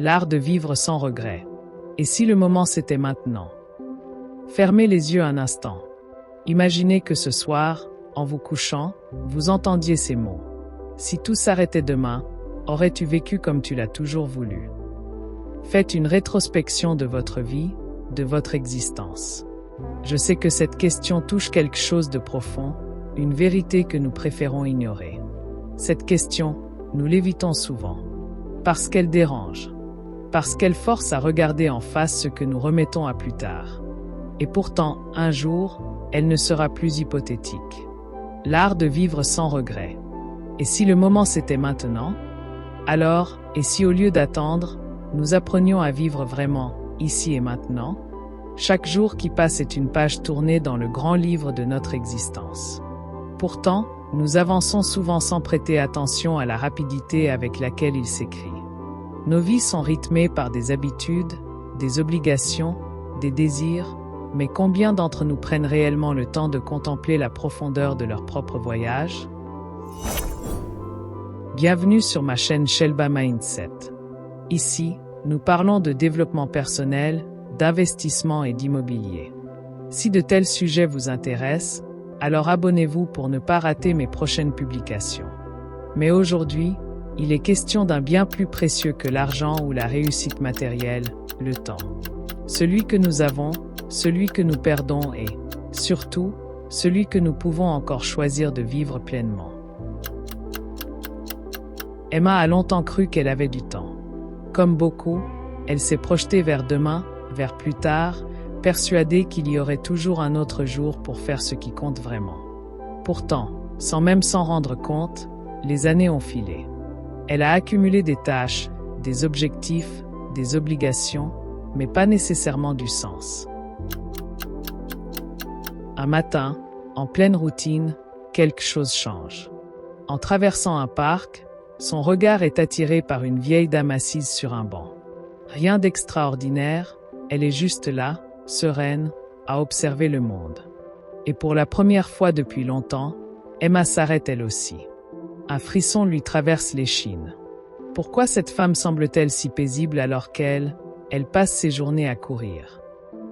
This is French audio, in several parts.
L'art de vivre sans regret. Et si le moment c'était maintenant? Fermez les yeux un instant. Imaginez que ce soir, en vous couchant, vous entendiez ces mots. Si tout s'arrêtait demain, aurais-tu vécu comme tu l'as toujours voulu? Faites une rétrospection de votre vie, de votre existence. Je sais que cette question touche quelque chose de profond, une vérité que nous préférons ignorer. Cette question, nous l'évitons souvent. Parce qu'elle dérange. Parce qu'elle force à regarder en face ce que nous remettons à plus tard. Et pourtant, un jour, elle ne sera plus hypothétique. L'art de vivre sans regret. Et si le moment c'était maintenant? Alors, et si au lieu d'attendre, nous apprenions à vivre vraiment, ici et maintenant? Chaque jour qui passe est une page tournée dans le grand livre de notre existence. Pourtant, nous avançons souvent sans prêter attention à la rapidité avec laquelle il s'écrit. Nos vies sont rythmées par des habitudes, des obligations, des désirs, mais combien d'entre nous prennent réellement le temps de contempler la profondeur de leur propre voyage? Bienvenue sur ma chaîne Shelba Mindset. Ici, nous parlons de développement personnel, d'investissement et d'immobilier. Si de tels sujets vous intéressent, alors abonnez-vous pour ne pas rater mes prochaines publications. Mais aujourd'hui, il est question d'un bien plus précieux que l'argent ou la réussite matérielle, le temps. Celui que nous avons, celui que nous perdons et, surtout, celui que nous pouvons encore choisir de vivre pleinement. Emma a longtemps cru qu'elle avait du temps. Comme beaucoup, elle s'est projetée vers demain, vers plus tard, persuadée qu'il y aurait toujours un autre jour pour faire ce qui compte vraiment. Pourtant, sans même s'en rendre compte, les années ont filé. Elle a accumulé des tâches, des objectifs, des obligations, mais pas nécessairement du sens. Un matin, en pleine routine, quelque chose change. En traversant un parc, son regard est attiré par une vieille dame assise sur un banc. Rien d'extraordinaire, elle est juste là, sereine, à observer le monde. Et pour la première fois depuis longtemps, Emma s'arrête elle aussi. Un frisson lui traverse l'échine. Pourquoi cette femme semble-t-elle si paisible alors qu'elle passe ses journées à courir?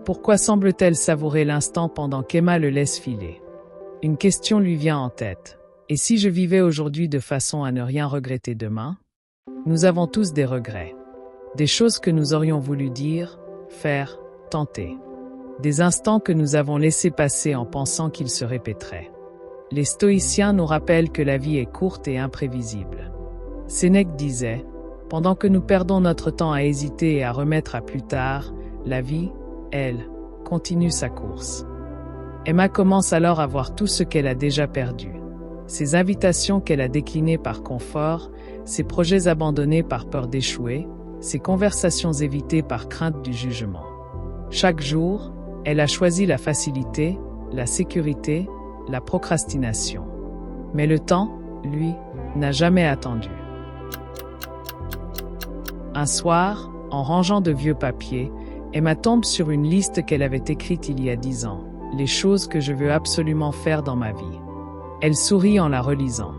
Pourquoi semble-t-elle savourer l'instant pendant qu'Emma le laisse filer? Une question lui vient en tête. Et si je vivais aujourd'hui de façon à ne rien regretter demain? Nous avons tous des regrets. Des choses que nous aurions voulu dire, faire, tenter. Des instants que nous avons laissés passer en pensant qu'ils se répéteraient. Les stoïciens nous rappellent que la vie est courte et imprévisible. Sénèque disait, « Pendant que nous perdons notre temps à hésiter et à remettre à plus tard, la vie, elle, continue sa course. » Emma commence alors à voir tout ce qu'elle a déjà perdu. Ses invitations qu'elle a déclinées par confort, ses projets abandonnés par peur d'échouer, ses conversations évitées par crainte du jugement. Chaque jour, elle a choisi la facilité, la sécurité, la procrastination. Mais le temps, lui, n'a jamais attendu. Un soir, en rangeant de vieux papiers, Emma tombe sur une liste qu'elle avait écrite il y a 10 ans. Les choses que je veux absolument faire dans ma vie. Elle sourit en la relisant.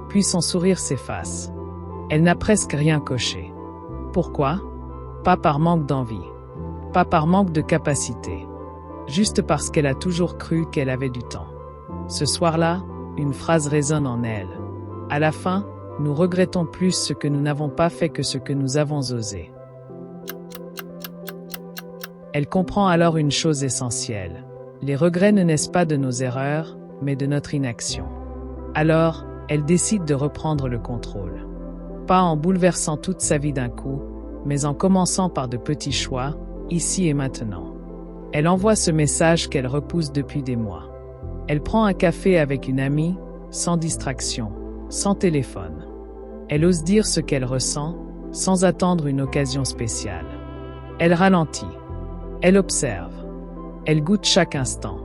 Puis son sourire s'efface. Elle n'a presque rien coché. Pourquoi? Pas par manque d'envie. Pas par manque de capacité. Juste parce qu'elle a toujours cru qu'elle avait du temps. Ce soir-là, une phrase résonne en elle. À la fin, nous regrettons plus ce que nous n'avons pas fait que ce que nous avons osé. Elle comprend alors une chose essentielle. Les regrets ne naissent pas de nos erreurs, mais de notre inaction. Alors, elle décide de reprendre le contrôle. Pas en bouleversant toute sa vie d'un coup, mais en commençant par de petits choix, ici et maintenant. Elle envoie ce message qu'elle repousse depuis des mois. Elle prend un café avec une amie, sans distraction, sans téléphone. Elle ose dire ce qu'elle ressent, sans attendre une occasion spéciale. Elle ralentit. Elle observe. Elle goûte chaque instant.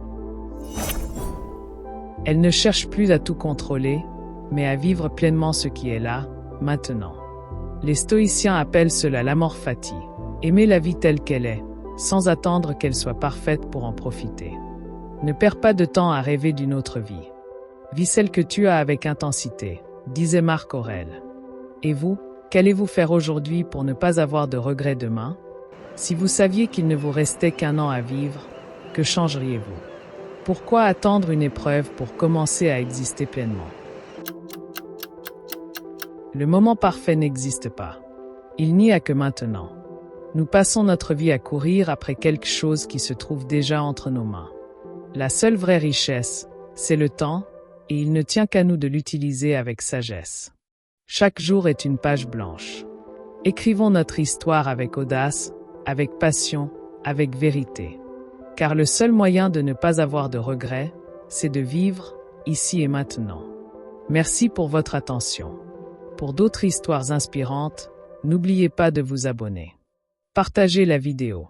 Elle ne cherche plus à tout contrôler, mais à vivre pleinement ce qui est là, maintenant. Les stoïciens appellent cela l'amor fati, aimer la vie telle qu'elle est, sans attendre qu'elle soit parfaite pour en profiter. Ne perds pas de temps à rêver d'une autre vie. Vis celle que tu as avec intensité, disait Marc Aurèle. Et vous, Qu'allez-vous faire aujourd'hui pour ne pas avoir de regrets demain? Si vous saviez qu'il ne vous restait qu'un an à vivre, que changeriez-vous? Pourquoi attendre une épreuve pour commencer à exister pleinement? Le moment parfait n'existe pas. Il n'y a que maintenant. Nous passons notre vie à courir après quelque chose qui se trouve déjà entre nos mains. La seule vraie richesse, c'est le temps, et il ne tient qu'à nous de l'utiliser avec sagesse. Chaque jour est une page blanche. Écrivons notre histoire avec audace, avec passion, avec vérité. Car le seul moyen de ne pas avoir de regrets, c'est de vivre, ici et maintenant. Merci pour votre attention. Pour d'autres histoires inspirantes, n'oubliez pas de vous abonner. Partagez la vidéo.